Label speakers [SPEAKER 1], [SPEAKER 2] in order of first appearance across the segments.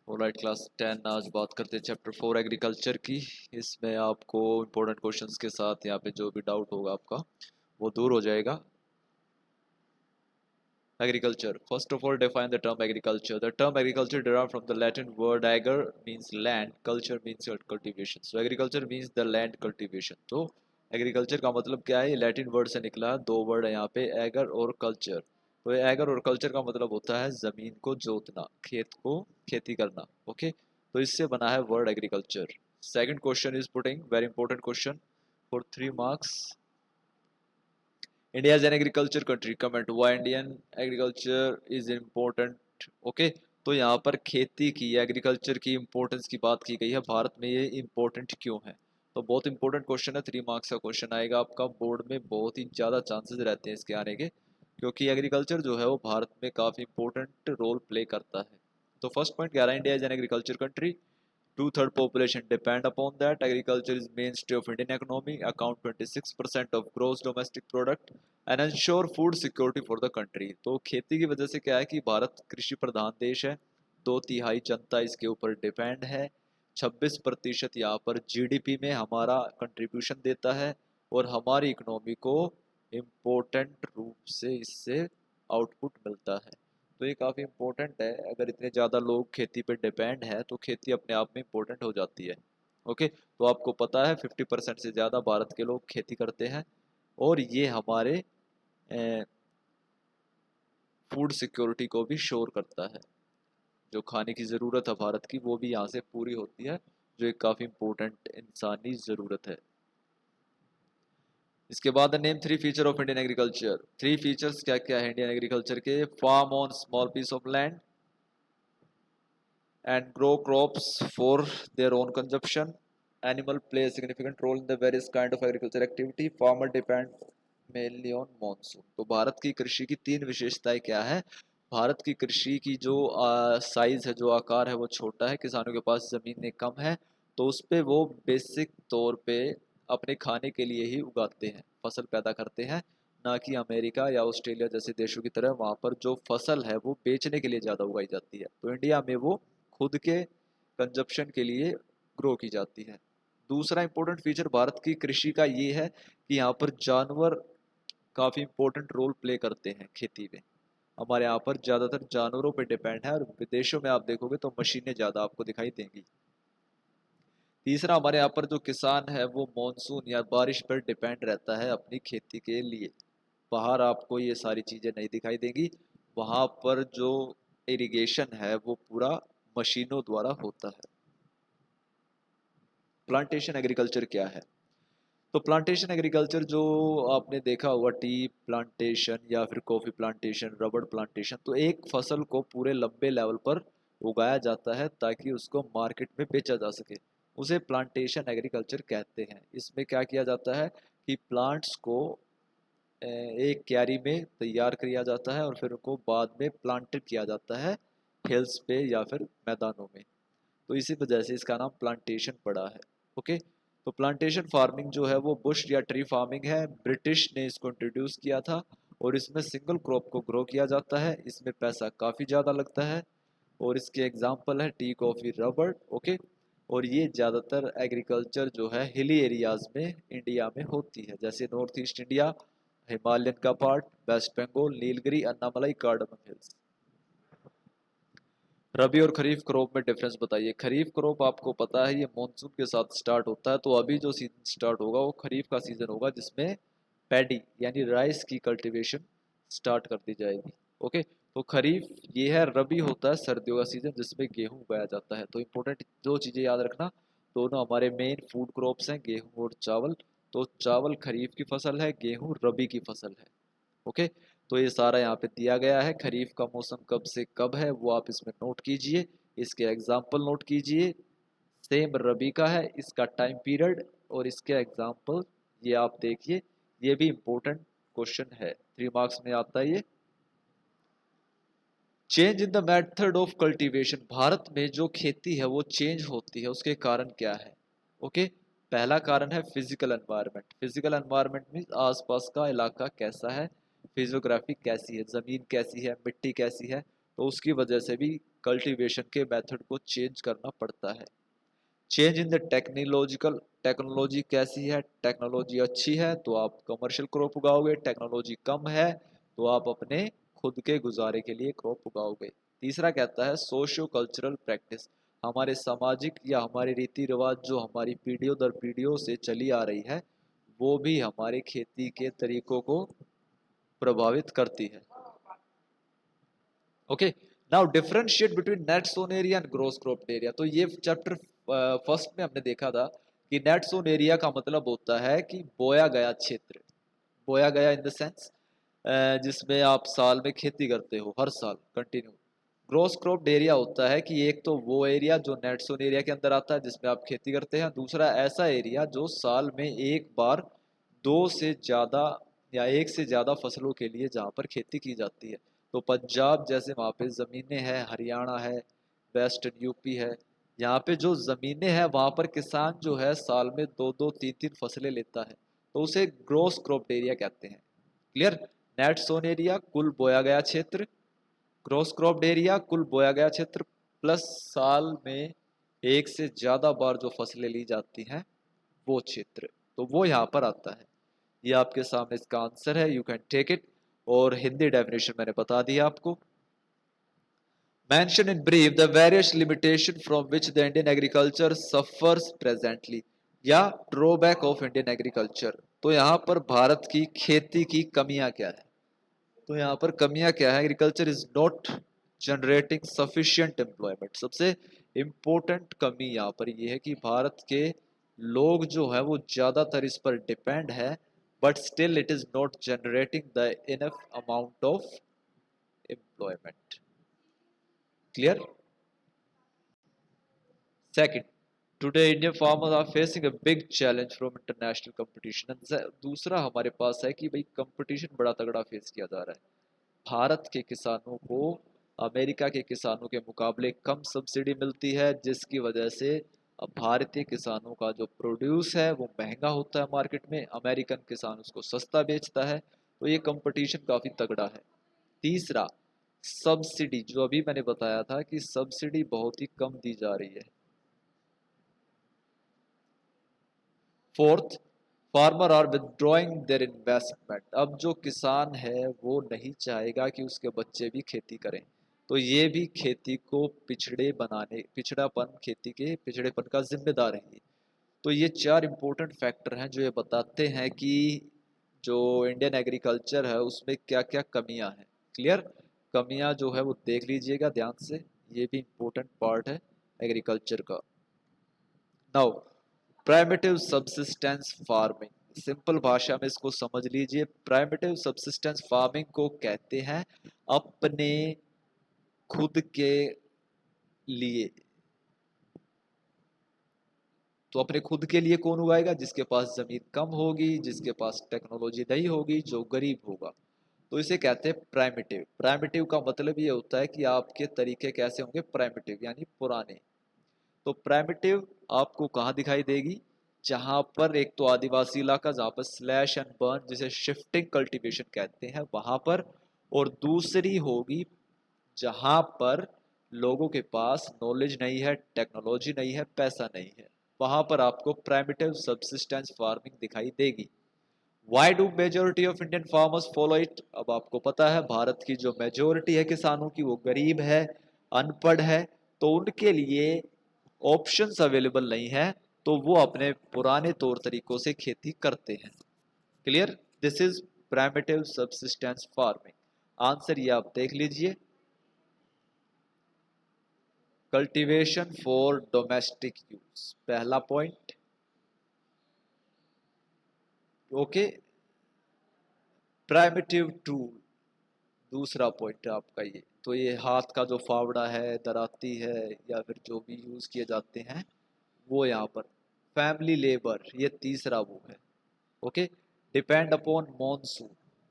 [SPEAKER 1] Alright class 10 आज बात करते हैं चैप्टर 4 एग्रीकल्चर की। इसमें आपको इम्पोर्टेंट क्वेश्चंस के साथ यहाँ पे जो भी डाउट होगा आपका वो दूर हो जाएगा। Agriculture, first of all define the term agriculture. The term agriculture derived from the Latin word ager means land, culture means cultivation. So agriculture means the land cultivation. तो एग्रीकल्चर का मतलब क्या है? लैटिन वर्ड से निकला है, दो word है यहाँ पे, एगर और कल्चर। तो एगर और कल्चर का मतलब होता है जमीन को जोतना, खेत को खेती करना। ओके, तो इससे बना है word agriculture. Second question is putting very important question for 3 marks। India is an agriculture country. Comment why Indian agriculture is important. Okay, तो यहाँ पर खेती की, एग्रीकल्चर की इम्पोर्टेंस की बात की गई है। भारत में ये इम्पोर्टेंट क्यों है? तो बहुत इंपॉर्टेंट क्वेश्चन है, 3 marks का क्वेश्चन आएगा आपका बोर्ड में। बहुत ही ज़्यादा चांसेस रहते हैं इसके आने के, क्योंकि एग्रीकल्चर जो है वो भारत में काफ़ी इंपॉर्टेंट रोल प्ले करता है। तो फर्स्ट पॉइंट कह रहा है India is an agriculture country. Two-third population depend upon that. Agriculture is mainstay of Indian economy, account 26% of gross domestic product and ensure food security for the country. तो खेती की वजह से क्या है कि भारत कृषि प्रधान देश है। 2/3 जनता इसके ऊपर डिपेंड है। 26% यहाँ पर जीडीपी में हमारा कंट्रीब्यूशन देता है और हमारी इकोनॉमी को इम्पोर्टेंट रूप से इससे आउटपुट मिलता है। तो ये काफ़ी इम्पोर्टेंट है। अगर इतने ज़्यादा लोग खेती पे डिपेंड है तो खेती अपने आप में इम्पोर्टेंट हो जाती है। ओके, तो आपको पता है 50% से ज़्यादा भारत के लोग खेती करते हैं और ये हमारे फूड सिक्योरिटी को भी श्योर करता है। जो खाने की ज़रूरत है भारत की वो भी यहाँ से पूरी होती है, जो एक काफ़ी इम्पोर्टेंट इंसानी ज़रूरत है। इसके बाद name 3 feature of Indian agriculture. 3 features क्या क्या है इंडियन एग्रीकल्चर के? Farm on small piece of land and grow crops for their own consumption. Animal play a significant role in the various kind of agriculture activity. Farmer depend mainly on monsoon. तो भारत की कृषि की 3 विशेषताएं क्या है? भारत की कृषि की जो साइज है, जो आकार है वो छोटा है। किसानों के पास ज़मीनें कम है, तो उस पे वो बेसिक तौर पे अपने खाने के लिए ही उगाते हैं, फसल पैदा करते हैं। ना कि अमेरिका या ऑस्ट्रेलिया जैसे देशों की तरह वहाँ पर जो फसल है वो बेचने के लिए ज़्यादा उगाई जाती है। तो इंडिया में वो खुद के कंजप्शन के लिए ग्रो की जाती है। दूसरा इंपॉर्टेंट फीचर भारत की कृषि का ये है कि यहाँ पर जानवर काफ़ी इंपॉर्टेंट रोल प्ले करते हैं खेती में। हमारे यहाँ पर ज़्यादातर जानवरों पर डिपेंड है और विदेशों में आप देखोगे तो मशीनें ज़्यादा आपको दिखाई देंगी। तीसरा, हमारे यहाँ पर जो किसान है वो मॉनसून या बारिश पर डिपेंड रहता है अपनी खेती के लिए। बाहर आपको ये सारी चीज़ें नहीं दिखाई देंगी। वहाँ पर जो इरिगेशन है वो पूरा मशीनों द्वारा होता है। प्लांटेशन एग्रीकल्चर क्या है? तो प्लांटेशन एग्रीकल्चर जो आपने देखा होगा, टी प्लांटेशन या फिर कॉफ़ी प्लांटेशन, रबड़ प्लांटेशन, तो एक फसल को पूरे लंबे लेवल पर उगाया जाता है ताकि उसको मार्केट में बेचा जा सके। उसे प्लांटेशन एग्रीकल्चर कहते हैं। इसमें क्या किया जाता है कि प्लांट्स को एक क्यारी में तैयार किया जाता है और फिर उनको बाद में प्लांटेड किया जाता है हिल्स पे या फिर मैदानों में। तो इसी वजह से इसका नाम प्लांटेशन पड़ा है। ओके, तो प्लांटेशन फार्मिंग जो है वो बुश या ट्री फार्मिंग है। ब्रिटिश ने इसको इंट्रोड्यूस किया था और इसमें सिंगल क्रॉप को ग्रो किया जाता है। इसमें पैसा काफ़ी ज़्यादा लगता है और इसके एग्जाम्पल है टी, कॉफ़ी, रबड़। ओके, और ये ज़्यादातर एग्रीकल्चर जो है हिली एरियाज़ में इंडिया में होती है, जैसे नॉर्थ ईस्ट इंडिया, हिमालयन का part, West Bengal, Nilgiri, Annamalai, cardamom hills. Rabi और खरीफ क्रॉप में डिफरेंस बताइए। खरीफ क्रॉप आपको पता है ये मॉनसून के साथ स्टार्ट होता है, तो अभी जो सीजन स्टार्ट होगा वो खरीफ का सीजन होगा जिसमें पैडी यानी राइस की कल्टीवेशन स्टार्ट कर दी जाएगी। ओके, तो खरीफ ये है। रबी होता है सर्दियों का सीजन जिसमें गेहूं उगाया जाता है। तो इंपॉर्टेंट दो चीज़ें याद रखना, दोनों हमारे मेन फूड क्रॉप्स हैं, गेहूं और चावल। तो चावल खरीफ की फसल है, गेहूं रबी की फसल है। ओके, तो ये सारा यहाँ पे दिया गया है। खरीफ का मौसम कब से कब है वो आप इसमें नोट कीजिए, इसके एग्जाम्पल नोट कीजिए। सेम रबी का है, इसका टाइम पीरियड और इसके एग्जाम्पल ये आप देखिए। ये भी इम्पोर्टेंट क्वेश्चन है, 3 मार्क्स में आता है ये। Change in the method of cultivation. Bharat में जो खेती है वो चेंज होती है, उसके कारण क्या है? ओके, पहला कारण है physical environment. Physical environment means आसपास का इलाका कैसा है, फिजियोग्राफी कैसी है, ज़मीन कैसी है, मिट्टी कैसी है, तो उसकी वजह से भी कल्टीवेशन के मेथड को चेंज करना पड़ता है। चेंज इन द टेक्नोलॉजी कैसी है? टेक्नोलॉजी अच्छी है तो आप कमर्शियल क्रॉप उगाओगे, टेक्नोलॉजी कम है तो आप अपने खुद के गुजारे के लिए क्रॉप उगाओगे। तीसरा कहता है सोशियो कल्चरल प्रैक्टिस, हमारे सामाजिक या हमारे रीति रिवाज जो हमारी पीढ़ियों दर पीढ़ियों से चली आ रही है वो भी हमारे खेती के तरीकों को प्रभावित करती है। Okay, now differentiate between net sown area and gross cropped area. तो ये चैप्टर फर्स्ट में हमने देखा था कि नेट सोन एरिया का मतलब होता है कि बोया गया क्षेत्र, बोया गया इन द सेंस जिसमें आप साल में खेती करते हो हर साल कंटिन्यू। ग्रॉस क्रॉप्ड एरिया होता है कि एक तो वो एरिया जो नेट सोन एरिया के अंदर आता है जिसमें आप खेती करते हैं, दूसरा ऐसा एरिया जो साल में एक बार दो से ज़्यादा या एक से ज़्यादा फसलों के लिए जहाँ पर खेती की जाती है। तो पंजाब जैसे वहाँ पे ज़मीनें हैं, हरियाणा है, वेस्टर्न यूपी है, यहाँ पे जो ज़मीनें हैं वहाँ पर किसान जो है साल में दो दो तीन तीन फसलें लेता है, तो उसे ग्रॉस क्रॉप्ड एरिया कहते हैं। क्लियर? नेट सोन एरिया कुल बोया गया क्षेत्र, ग्रॉस क्रॉप्ड एरिया कुल बोया गया क्षेत्र प्लस साल में एक से ज़्यादा बार जो फसलें ली जाती हैं वो क्षेत्र, तो वो यहाँ पर आता है। ये आपके सामने इसका आंसर है, यू कैन टेक इट। और हिंदी डेफिनेशन मैंने बता दिया आपको। Mention in brief the various limitation from which the Indian agriculture suffers presently या ड्रॉबैक ऑफ इंडियन एग्रीकल्चर। तो यहाँ पर भारत की खेती की कमियां क्या है? तो यहाँ पर कमियां क्या है? Agriculture is not generating sufficient employment. सबसे इम्पोर्टेंट कमी यहाँ पर ये है कि भारत के लोग जो है वो ज़्यादातर इस पर डिपेंड है, but still it is not generating the enough amount of employment. Clear? Second, today Indian farmers are facing a big challenge from international competition. दूसरा हमारे पास है कि भाई कंपटीशन बड़ा तगड़ा फेस किया जा रहा है। भारत के किसानों को अमेरिका के किसानों के मुकाबले कम सब्सिडी मिलती है, जिसकी वजह से अब भारतीय किसानों का जो प्रोड्यूस है वो महंगा होता है मार्केट में, अमेरिकन किसान उसको सस्ता बेचता है, तो ये कंपटीशन काफ़ी तगड़ा है। तीसरा, सब्सिडी, जो अभी मैंने बताया था कि सब्सिडी बहुत ही कम दी जा रही है। Fourth, farmer are withdrawing their investment. अब जो किसान है वो नहीं चाहेगा कि उसके बच्चे भी खेती करें, तो ये भी खेती को पिछड़ापन, खेती के पिछड़ेपन का जिम्मेदार है ये। तो ये चार इंपॉर्टेंट फैक्टर हैं जो ये बताते हैं कि जो इंडियन एग्रीकल्चर है उसमें क्या क्या कमियां हैं। क्लियर? कमियां जो है वो देख लीजिएगा ध्यान से, ये भी इंपॉर्टेंट पार्ट है एग्रीकल्चर का। Now, primitive subsistence farming, simple भाषा में इसको समझ लीजिए। प्राइमेटिव सब्सिस्टेंस फार्मिंग को कहते हैं अपने खुद के लिए। तो अपने खुद के लिए कौन उगाएगा? जिसके पास जमीन कम होगी, जिसके पास टेक्नोलॉजी नहीं होगी, जो गरीब होगा, तो इसे कहते हैं प्राइमेटिव। प्राइमेटिव का मतलब ये होता है कि आपके तरीके कैसे होंगे? प्राइमेटिव यानी पुराने। तो प्राइमेटिव आपको कहाँ दिखाई देगी? जहाँ पर एक तो आदिवासी इलाका जहाँ पर स्लैश एंड बर्न जिसे शिफ्टिंग कल्टीवेशन कहते हैं वहाँ पर, और दूसरी होगी जहाँ पर लोगों के पास नॉलेज नहीं है, टेक्नोलॉजी नहीं है, पैसा नहीं है, वहाँ पर आपको प्राइमेटिव सब्सिस्टेंस फार्मिंग दिखाई देगी। Why do majority of Indian farmers follow it? अब आपको पता है भारत की जो मेजोरिटी है किसानों की वो गरीब है, अनपढ़ है, तो उनके लिए ऑप्शंस अवेलेबल नहीं है, तो वो अपने पुराने तौर तरीकों से खेती करते हैं। Clear? This is primitive subsistence farming. Answer ये आप देख लीजिए, कल्टीवेशन फॉर डोमेस्टिक यूज, पहला पॉइंट। ओके, प्राइमेटिव टूल, दूसरा पॉइंट है आपका ये। तो ये हाथ का जो फावड़ा है, दराती है, या फिर जो भी यूज किए जाते हैं वो यहाँ पर। फैमिली लेबर, ये तीसरा वो है। ओके, डिपेंड अपॉन मॉनसून,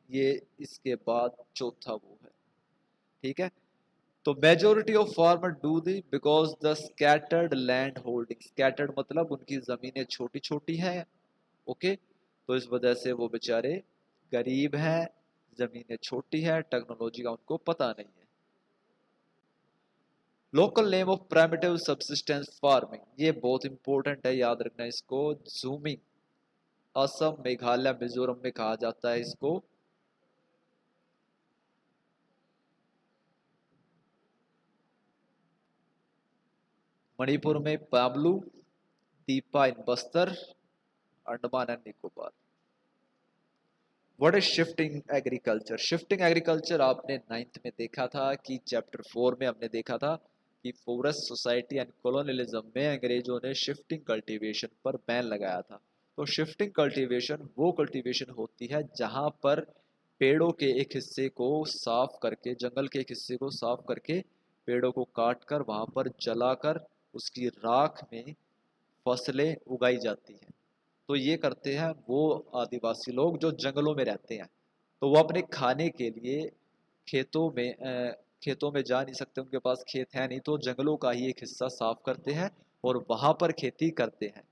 [SPEAKER 1] ये इसके बाद चौथा वो है। ठीक है, तो majority of farmer do the because the scattered land holding, scattered मतलब उनकी जमीनें छोटी छोटी हैं। ओके, तो इस वजह से वो बेचारे गरीब हैं, जमीनें छोटी हैं, टेक्नोलॉजी का उनको पता नहीं है। Local name of primitive subsistence farming, ये बहुत इंपॉर्टेंट है, याद रखना इसको। जूमिंग, असम, मेघालय, मिजोरम में कहा जाता है इसको। मणिपुर में Pamlou, Dipa in Bastar, Andaman and Nicobar. What is shifting agriculture? Shifting agriculture आपने 9th में देखा था कि चैप्टर 4 में हमने देखा था कि फॉरेस्ट सोसाइटी एंड कॉलोनियलिज्म में अंग्रेजों ने शिफ्टिंग कल्टीवेशन पर बैन लगाया था। तो शिफ्टिंग कल्टीवेशन वो कल्टीवेशन होती है जहां पर पेड़ों के एक हिस्से को साफ करके, जंगल के एक हिस्से को साफ करके, पेड़ों को काट कर वहां पर जलाकर उसकी राख में फसलें उगाई जाती हैं। तो ये करते हैं वो आदिवासी लोग जो जंगलों में रहते हैं। तो वो अपने खाने के लिए खेतों में खेतों में जा नहीं सकते, उनके पास खेत है नहीं, तो जंगलों का ही एक हिस्सा साफ करते हैं और वहां पर खेती करते हैं।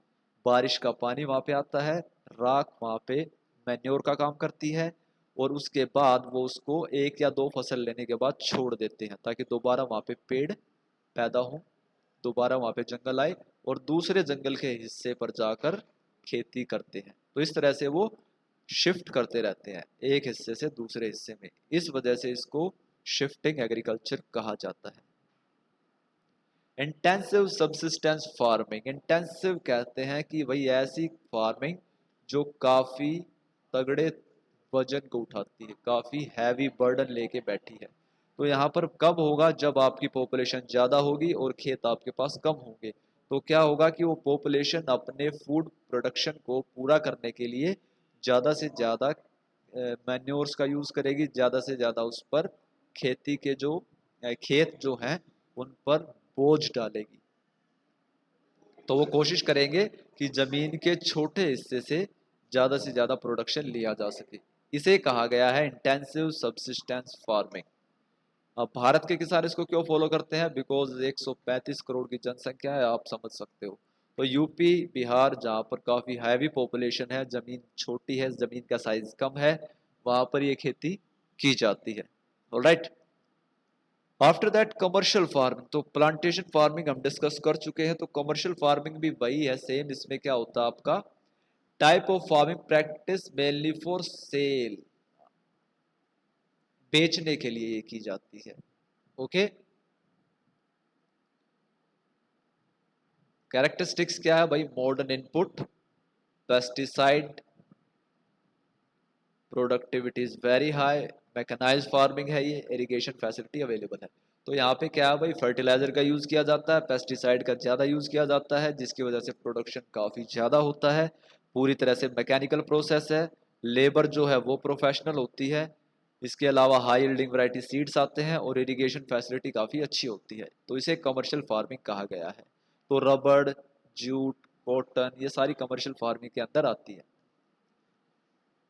[SPEAKER 1] बारिश का पानी वहां पे आता है, राख वहां पे मैन्योर का काम करती है, और उसके बाद वो उसको 1 या 2 फसल लेने के बाद छोड़ देते हैं ताकि दोबारा वहां पे पेड़ पैदा हो, दोबारा वहां पे जंगल आए और दूसरे जंगल के हिस्से पर जाकर खेती करते हैं। तो इस तरह से वो शिफ्ट करते रहते हैं एक हिस्से से दूसरे हिस्से में, इस वजह से इसको शिफ्टिंग एग्रीकल्चर कहा जाता है। इंटेंसिव सब्सिस्टेंस फार्मिंग, इंटेंसिव कहते हैं कि वही ऐसी फार्मिंग जो काफी तगड़े वजन को उठाती है, काफी हैवी बर्डन लेके बैठी है। तो यहाँ पर कब होगा? जब आपकी पॉपुलेशन ज़्यादा होगी और खेत आपके पास कम होंगे। तो क्या होगा कि वो पॉपुलेशन अपने फूड प्रोडक्शन को पूरा करने के लिए ज़्यादा से ज़्यादा मैन्योर्स का यूज़ करेगी, ज़्यादा से ज़्यादा उस पर खेती के जो खेत जो हैं उन पर बोझ डालेगी। तो वो कोशिश करेंगे कि ज़मीन के छोटे हिस्से से ज़्यादा प्रोडक्शन लिया जा सके। इसे कहा गया है इंटेंसिव सब्सिस्टेंस फार्मिंग। अब भारत के किसान इसको क्यों फॉलो करते हैं? बिकॉज 135 करोड़ की जनसंख्या है, आप समझ सकते हो। तो यूपी, बिहार जहाँ पर काफ़ी हैवी पॉपुलेशन है, ज़मीन छोटी है, ज़मीन का साइज कम है, वहाँ पर ये खेती की जाती है। Alright, after that commercial farming. तो प्लांटेशन फार्मिंग हम डिस्कस कर चुके हैं, तो कमर्शियल फार्मिंग भी वही है सेम। इसमें क्या होता है आपका? Type of farming practice mainly for sale, बेचने के लिए ये की जाती है। ओके, कैरेक्टरिस्टिक्स क्या है भाई? Modern input, pesticide, productivity is very high, mechanised farming है ये, इरिगेशन फैसिलिटी अवेलेबल है। तो यहाँ पे क्या है भाई? फर्टिलाइजर का यूज़ किया जाता है, पेस्टिसाइड का ज़्यादा यूज़ किया जाता है, जिसकी वजह से प्रोडक्शन काफ़ी ज़्यादा होता है। पूरी तरह से मैकेनिकल प्रोसेस है, लेबर जो है वो प्रोफेशनल होती है। इसके अलावा हाई यील्डिंग वैरायटी सीड्स आते हैं और इरिगेशन फैसिलिटी काफ़ी अच्छी होती है, तो इसे कमर्शियल फार्मिंग कहा गया है। तो रबड़, जूट, कॉटन, ये सारी कमर्शियल फार्मिंग के अंदर आती है।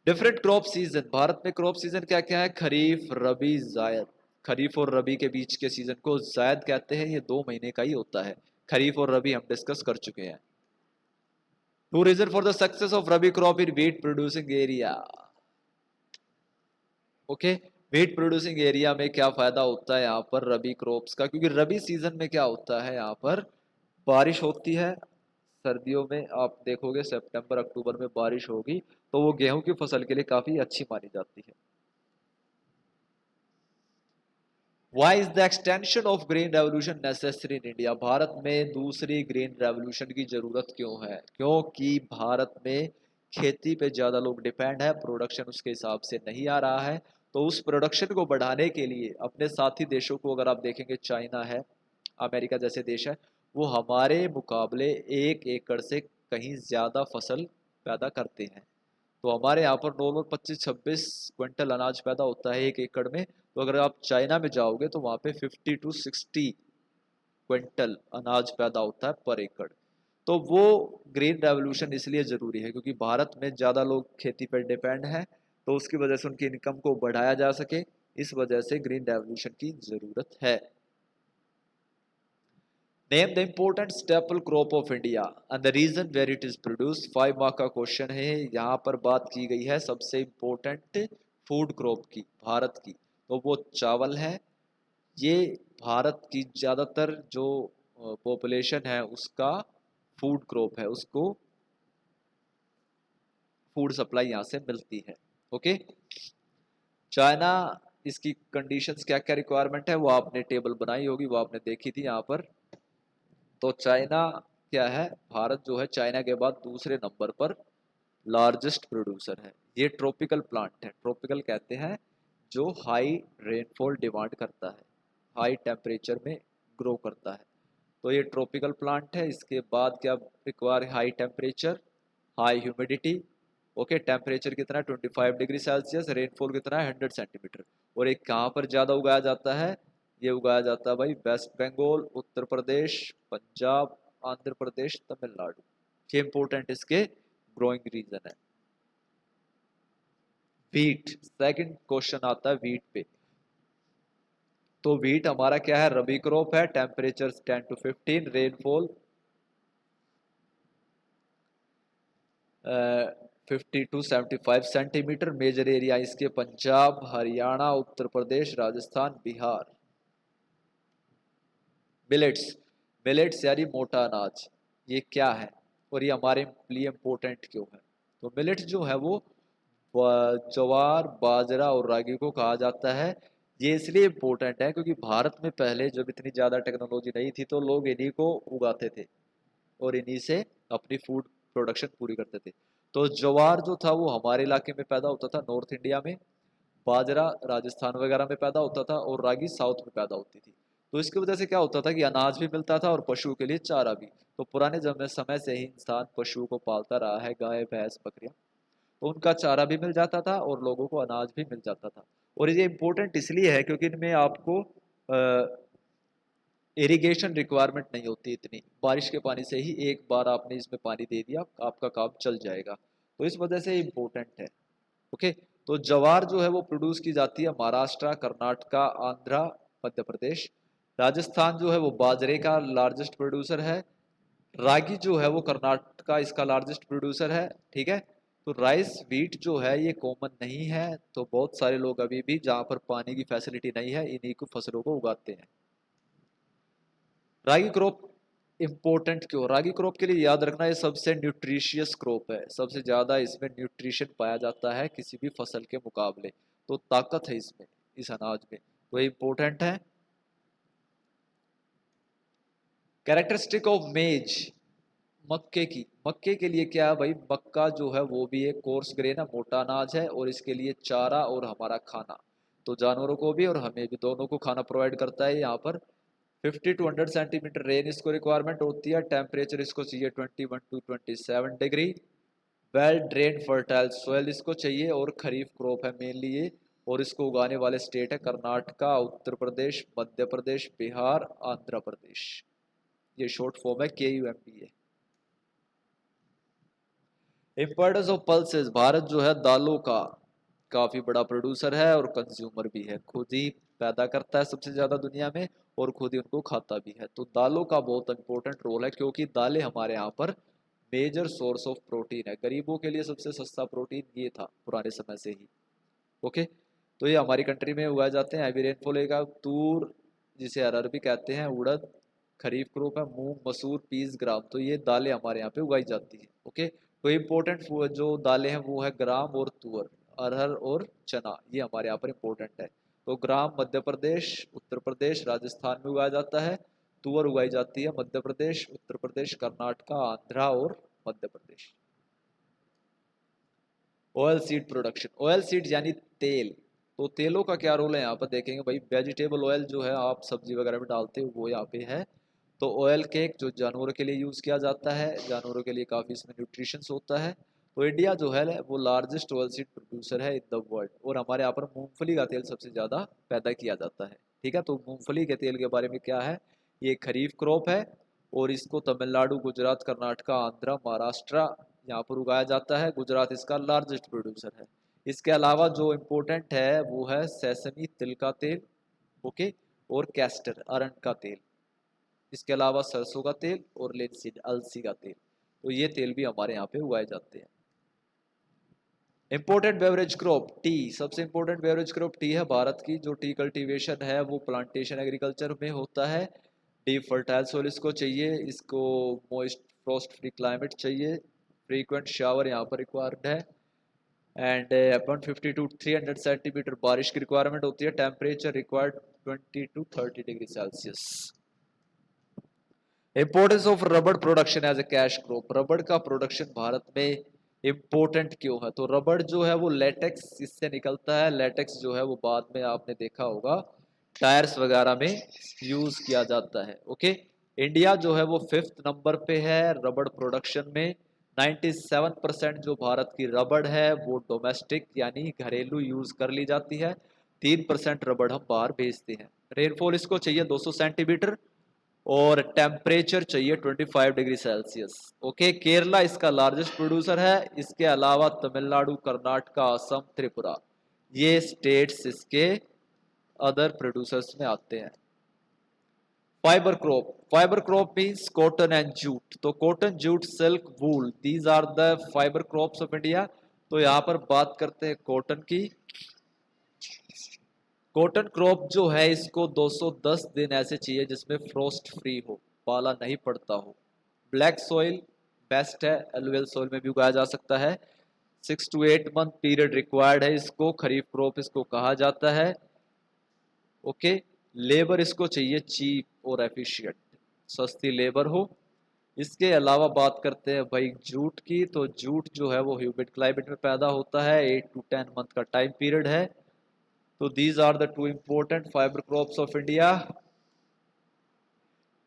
[SPEAKER 1] डिफरेंट क्रॉप सीजन, भारत में क्रॉप सीजन क्या क्या है? खरीफ, रबी, जायद। खरीफ और रबी के बीच के सीजन को जायद कहते हैं, ये 2 महीने का ही होता है। खरीफ और रबी हम डिस्कस कर चुके हैं। Two reason for the success of rabi crop in wheat producing area. Okay, wheat producing area में क्या फायदा होता है यहाँ पर रबी क्रॉप्स का? क्योंकि रबी सीजन में क्या होता है, यहाँ पर बारिश होती है। सर्दियों में आप देखोगे सितंबर अक्टूबर में बारिश होगी, तो वो गेहूं की फसल के लिए काफी अच्छी मानी जाती है। Why is the extension of green revolution necessary in India? Bharat में दूसरी ग्रीन रेवोल्यूशन की जरूरत क्यों है? क्योंकि भारत में खेती पे ज़्यादा लोग डिपेंड है, प्रोडक्शन उसके हिसाब से नहीं आ रहा है। तो उस प्रोडक्शन को बढ़ाने के लिए अपने साथी देशों को अगर आप देखेंगे, चाइना है, अमेरिका जैसे देश है, वो हमारे मुकाबले 1 एकड़ से कहीं ज़्यादा फसल पैदा करते हैं। तो हमारे यहाँ पर नॉर्मल 25-26 क्विंटल अनाज पैदा होता है 1 एकड़ में। तो अगर आप चाइना में जाओगे तो वहाँ पे 50 to 60 क्विंटल अनाज पैदा होता है पर एकड़। तो वो ग्रीन रेवोल्यूशन इसलिए ज़रूरी है क्योंकि भारत में ज़्यादा लोग खेती पर डिपेंड हैं, तो उसकी वजह से उनकी इनकम को बढ़ाया जा सके, इस वजह से ग्रीन रेवोल्यूशन की ज़रूरत है। Name the important staple crop of India and the region where it is produced. 5 mark का क्वेश्चन है। यहाँ पर बात की गई है सबसे इम्पोर्टेंट फूड क्रॉप की, भारत की। तो वो चावल है, ये भारत की ज़्यादातर जो पॉपुलेशन है उसका फूड क्रॉप है, उसको फूड सप्लाई यहाँ से मिलती है। ओके, चाइना, इसकी कंडीशंस क्या क्या रिक्वायरमेंट है वो आपने टेबल बनाई होगी, वो आपने देखी थी यहाँ पर। तो चाइना क्या है, भारत जो है चाइना के बाद दूसरे नंबर पर लार्जेस्ट प्रोड्यूसर है। ये ट्रॉपिकल प्लांट है, ट्रॉपिकल कहते हैं जो हाई रेनफॉल डिमांड करता है, हाई टेम्परेचर में ग्रो करता है, तो ये ट्रॉपिकल प्लांट है। इसके बाद क्या require, high temperature, high humidity. Okay, temperature कितना है 25 डिग्री सेल्सियस, रेनफॉल कितना है 100 सेंटीमीटर। और एक कहाँ पर ज़्यादा उगाया जाता है, ये उगाया जाता है भाई वेस्ट बंगाल, उत्तर प्रदेश, पंजाब, आंध्र प्रदेश, तमिलनाडु। ये इंपॉर्टेंट इसके ग्रोइंग रीजन है। वीट, सेकंड क्वेश्चन आता है वीट पे। तो वीट हमारा क्या है, रबी क्रॉप है, temperature 10 to 15, rainfall 50 to 75 centimetre. Major area इसके पंजाब, हरियाणा, उत्तर प्रदेश, राजस्थान, बिहार। मिलेट्स, मिलेट्स यानी मोटा अनाज, ये क्या है और ये हमारे लिए इम्पोर्टेंट क्यों है? तो मिलेट्स जो है वो ज्वार, बाजरा और रागी को कहा जाता है। ये इसलिए इम्पोर्टेंट है क्योंकि भारत में पहले जब इतनी ज़्यादा टेक्नोलॉजी नहीं थी तो लोग इन्हीं को उगाते थे और इन्हीं से अपनी फूड प्रोडक्शन पूरी करते थे। तो ज्वार जो था वो हमारे इलाके में पैदा होता था, नॉर्थ इंडिया में। बाजरा राजस्थान वगैरह में पैदा होता था और रागी साउथ में पैदा होती थी। तो इसकी वजह से क्या होता था कि अनाज भी मिलता था और पशुओं के लिए चारा भी। तो पुराने समय से ही इंसान पशुओं को पालता रहा है, गाय, भैंस, बकरियां। तो उनका चारा भी मिल जाता था और लोगों को अनाज भी मिल जाता था। और ये इम्पोर्टेंट इसलिए है क्योंकि इनमें आपको इरिगेशन रिक्वायरमेंट नहीं होती इतनी, बारिश के पानी से ही एक बार आपने इसमें पानी दे दिया, आपका काम चल जाएगा। तो इस वजह से इम्पोर्टेंट है। ओके, तो ज्वार जो है वो प्रोड्यूस की जाती है महाराष्ट्र, कर्नाटका, आंध्रा, मध्य प्रदेश। राजस्थान जो है वो बाजरे का लार्जेस्ट प्रोड्यूसर है। रागी जो है वो कर्नाटक का इसका लार्जेस्ट प्रोड्यूसर है। ठीक है, तो राइस व्हीट जो है ये कॉमन नहीं है, तो बहुत सारे लोग अभी भी जहाँ पर पानी की फैसिलिटी नहीं है इन्हीं को फसलों को उगाते हैं। रागी क्रॉप इंपॉर्टेंट क्यों? रागी क्रॉप के लिए याद रखना ये सबसे न्यूट्रिशियस क्रॉप है, सबसे ज़्यादा इसमें न्यूट्रिशन पाया जाता है किसी भी फसल के मुकाबले। तो ताकत है इसमें, इस अनाज में, तो ये इंपॉर्टेंट है। कैरेक्टरिस्टिक ऑफ मेज, मक्के की, मक्के के लिए क्या है भाई, मक्का जो है वो भी एक कोर्स ग्रेन है, मोटा अनाज है और इसके लिए चारा और हमारा खाना, तो जानवरों को भी और हमें भी दोनों को खाना प्रोवाइड करता है। यहाँ पर 50 to 100 सेंटीमीटर रेन इसको रिक्वायरमेंट होती है। टेम्परेचर इसको चाहिए 21 to 27 degree. Well drain fertile soil इसको चाहिए और खरीफ क्रॉप है मेनली ये। और इसको उगाने वाले स्टेट है कर्नाटका, उत्तर प्रदेश, मध्य प्रदेश, बिहार, आंध्र प्रदेश। ये शॉर्ट फॉर्म है KUMP है। इम्पोर्टेंस ऑफ पल्सेस, भारत जो है दालों का काफ़ी बड़ा प्रोड्यूसर है और कंज्यूमर भी है, खुद ही पैदा करता है सबसे ज़्यादा दुनिया में और खुद ही उनको खाता भी है। तो दालों का बहुत इंपॉर्टेंट रोल है क्योंकि दालें हमारे यहाँ पर मेजर सोर्स ऑफ प्रोटीन है। गरीबों के लिए सबसे सस्ता प्रोटीन ये था पुराने समय से ही। ओके, तो ये हमारी कंट्री में उगाए जाते हैं। हैवी रेनफॉल का तूर, जिसे अरहर भी कहते हैं, उड़द खरीफ क्रॉप है, मूंग, मसूर, पीस, ग्राम, तो ये दालें हमारे यहाँ पे उगाई जाती है। ओके, तो इम्पोर्टेंट जो दालें हैं वो है ग्राम और तुअर, अरहर और चना, ये हमारे यहाँ पर इम्पोर्टेंट है। तो ग्राम मध्य प्रदेश, उत्तर प्रदेश, राजस्थान में उगाया जाता है। तुअर उगाई जाती है मध्य प्रदेश, उत्तर प्रदेश, कर्नाटका, आंध्रा और Madhya Pradesh. Oil seed production, oil seed यानी तेल। तो तेलों का क्या रोल है यहाँ पर देखेंगे भाई। वेजिटेबल ऑयल जो है आप सब्जी वगैरह में डालते हो वो यहाँ पे है। तो ऑयल केक जो जानवरों के लिए यूज़ किया जाता है, जानवरों के लिए काफ़ी इसमें न्यूट्रिशंस होता है। तो इंडिया जो है वो लार्जेस्ट ऑयल सीड प्रोड्यूसर है इन द वर्ल्ड और हमारे यहाँ पर मूंगफली का तेल सबसे ज़्यादा पैदा किया जाता है। ठीक है, तो मूंगफली के तेल के बारे में क्या है, ये खरीफ क्रॉप है और इसको तमिलनाडु, गुजरात, कर्नाटका, आंध्र, महाराष्ट्र यहाँ पर उगाया जाता है। गुजरात इसका लार्जेस्ट प्रोड्यूसर है। इसके अलावा जो इम्पोर्टेंट है वो है सेसमी, तिल का तेल। ओके, और कैस्टर, अरंड का तेल। इसके अलावा सरसों का तेल और लिनसीड, अलसी का तेल। तो ये तेल भी हमारे यहाँ पे उगाए जाते हैं। इम्पोर्टेंट बेवरेज क्रॉप टी, सबसे इम्पोर्टेंट बेवरेज क्रॉप टी है भारत की। जो टी कल्टीवेशन है वो प्लांटेशन एग्रीकल्चर में होता है। डीप फर्टाइल सोइल इसको चाहिए, इसको मॉइस्ट फ्रॉस्ट फ्री क्लाइमेट चाहिए, फ्रीक्वेंट शावर यहाँ पर रिक्वायर्ड है, एंड 150 टू 300 सेंटीमीटर बारिश की रिक्वायरमेंट होती है। Temperature required 20 to 30 degree Celsius. Importance of रबड़ production as a cash crop, रबड़ का प्रोडक्शन भारत में इम्पोर्टेंट क्यों है? तो रबड़ जो है वो लेटेक्स इससे निकलता है। लेटेक्स जो है वो बाद में आपने देखा होगा टायर्स वगैरह में यूज किया जाता है। ओके, इंडिया जो है वो 5th नंबर पे है रबड़ प्रोडक्शन में। 97% जो भारत की रबड़ है वो डोमेस्टिक यानी घरेलू यूज कर ली जाती है। 3% रबड़ हम बाहर भेजते हैं। रेनफॉल इसको चाहिए 200 सेंटीमीटर और टेम्परेचर चाहिए 25 डिग्री सेल्सियस। ओके, केरला इसका लार्जेस्ट प्रोड्यूसर है। इसके अलावा तमिलनाडु, कर्नाटका, असम, त्रिपुरा, ये स्टेट्स इसके अदर प्रोड्यूसर्स में आते हैं। Fibre crop, fibre crop means cotton and jute. तो cotton, jute, silk, wool, these are the fibre crops of India. तो यहाँ पर बात करते हैं कॉटन की। कॉटन क्रॉप जो है इसको 210 दिन ऐसे चाहिए जिसमें फ्रोस्ट फ्री हो, पाला नहीं पड़ता हो। ब्लैक सॉइल बेस्ट है, एलुवियल सॉइल में भी उगाया जा सकता है। 6 to 8 मंथ पीरियड रिक्वायर्ड है इसको। खरीफ क्रॉप इसको कहा जाता है। ओके, लेबर इसको चाहिए चीप और एफिशिएंट, सस्ती लेबर हो। इसके अलावा बात करते हैं भाई जूट की। तो जूट जो है वो ह्यूमिड क्लाइमेट में पैदा होता है। 8 to 10 मंथ का टाइम पीरियड है। तो these are the two important fiber crops of India.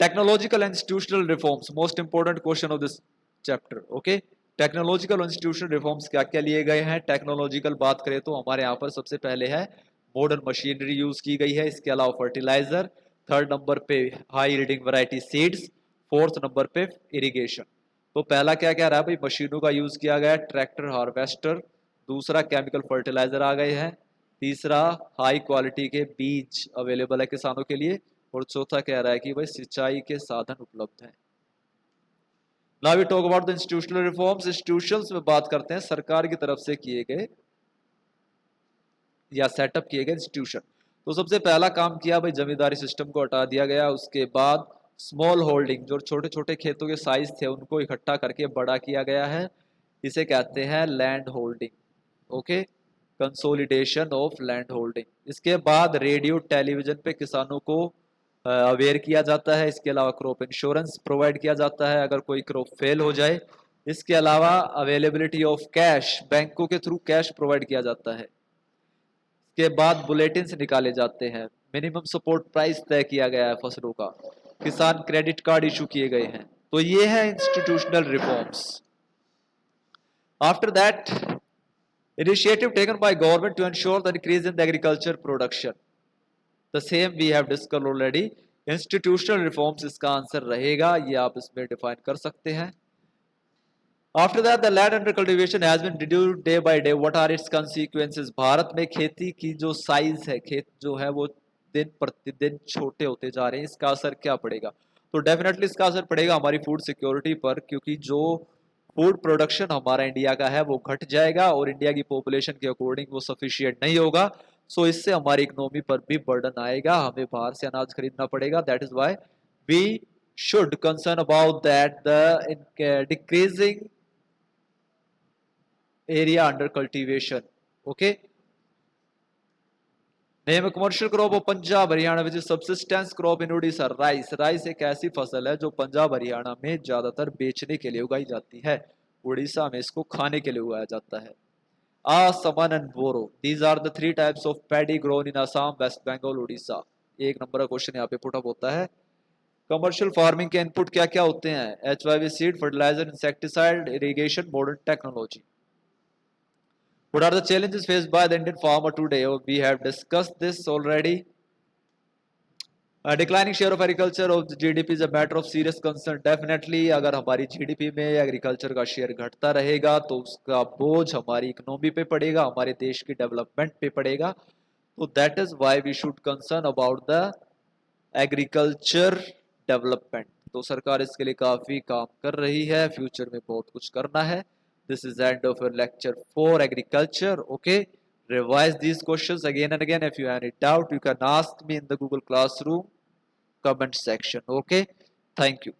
[SPEAKER 1] Technological and institutional reforms, most important question of this chapter. Okay, technological और इंस्टीट्यूशनल रिफॉर्म्स क्या क्या लिए गए हैं? टेक्नोलॉजिकल बात करें तो हमारे यहाँ पर सबसे पहले है मॉडर्न मशीनरी यूज की गई है। इसके अलावा फर्टिलाइजर, 3rd नंबर पे high reading variety seeds, 4th number पे इरिगेशन। तो पहला क्या क्या रहा भाई? मशीनों का यूज किया गया, ट्रैक्टर, हार्वेस्टर। दूसरा केमिकल फर्टिलाइजर आ गए हैं। तीसरा हाई क्वालिटी के बीज अवेलेबल है किसानों के लिए। और चौथा कह रहा है कि भाई सिंचाई के साधन उपलब्ध हैं। Now we talk about the institutional reforms. Institutions में बात करते हैं सरकार की तरफ से किए गए या सेटअप किए गए इंस्टीट्यूशन। तो सबसे पहला काम किया भाई जमींदारी सिस्टम को हटा दिया गया। उसके बाद स्मॉल होल्डिंग, जो छोटे छोटे खेतों के साइज थे उनको इकट्ठा करके बड़ा किया गया है। इसे कहते हैं land holding. Okay, consolidation of land holding. इसके बाद रेडियो टेलीविजन पे किसानों को अवेयर किया जाता है। इसके अलावा क्रॉप इंश्योरेंस प्रोवाइड किया जाता है अगर कोई क्रॉप फेल हो जाए। इसके अलावा अवेलेबिलिटी ऑफ कैश, बैंकों के थ्रू कैश प्रोवाइड किया जाता है। इसके बाद बुलेटिन निकाले जाते हैं। मिनिमम सपोर्ट प्राइस तय किया गया है फसलों का। किसान क्रेडिट कार्ड इशू किए गए हैं। तो ये है institutional reforms. After that, initiative taken by government to ensure the increase in the agriculture production. The same we have discussed already. Institutional reforms इसका आंसर रहेगा, ये आप इसमें डिफाइन कर सकते हैं। After that, the land under cultivation has been reduced day by day. What are its consequences? Bharat में खेती की जो साइज है, खेत जो है वो दिन प्रतिदिन छोटे होते जा रहे हैं। इसका असर क्या पड़ेगा? तो डेफिनेटली इसका असर पड़ेगा हमारी फूड सिक्योरिटी पर, क्योंकि जो फूड प्रोडक्शन हमारा इंडिया का है वो घट जाएगा और इंडिया की पॉपुलेशन के अकॉर्डिंग वो सफिशिएंट नहीं होगा। सो इससे हमारी इकोनॉमी पर भी बर्डन आएगा, हमें बाहर से अनाज खरीदना पड़ेगा। That is why we should concern about that the decreasing area under cultivation. Okay, name commercial crop of Punjab Haryana which subsistence crop in Orissa. Rice, rice एक ऐसी फसल है जो पंजाब हरियाणा में ज्यादातर बेचने के लिए उगाई जाती है। उड़ीसा में इसको खाने के लिए उगाया जाता है। असमन and boro, these are the 3 types of paddy grown in Assam, West Bengal, Orissa. 1 number का क्वेश्चन यहाँ पे पुटअप होता है। कमर्शियल फार्मिंग के इनपुट क्या क्या होते हैं? HYV seed, fertiliser, insecticide, irrigation, modern technology. What are the challenges faced by the Indian farmer today? Oh, we have discussed this already. Declining share of agriculture of the GDP is a matter of serious concern. Definitely, अगर हमारी GDP में agriculture का share घटता रहेगा तो उसका बोझ हमारी इकोनॉमी पे पड़ेगा, हमारे देश की डेवलपमेंट पे पड़ेगा। तो that is why we should concern about the agriculture development. तो सरकार इसके लिए काफी काम कर रही है, फ्यूचर में बहुत कुछ करना है। This is the end of your lecture for agriculture. Okay, revise these questions again and again. If you have any doubt, you can ask me in the Google Classroom comment section. Okay, thank you.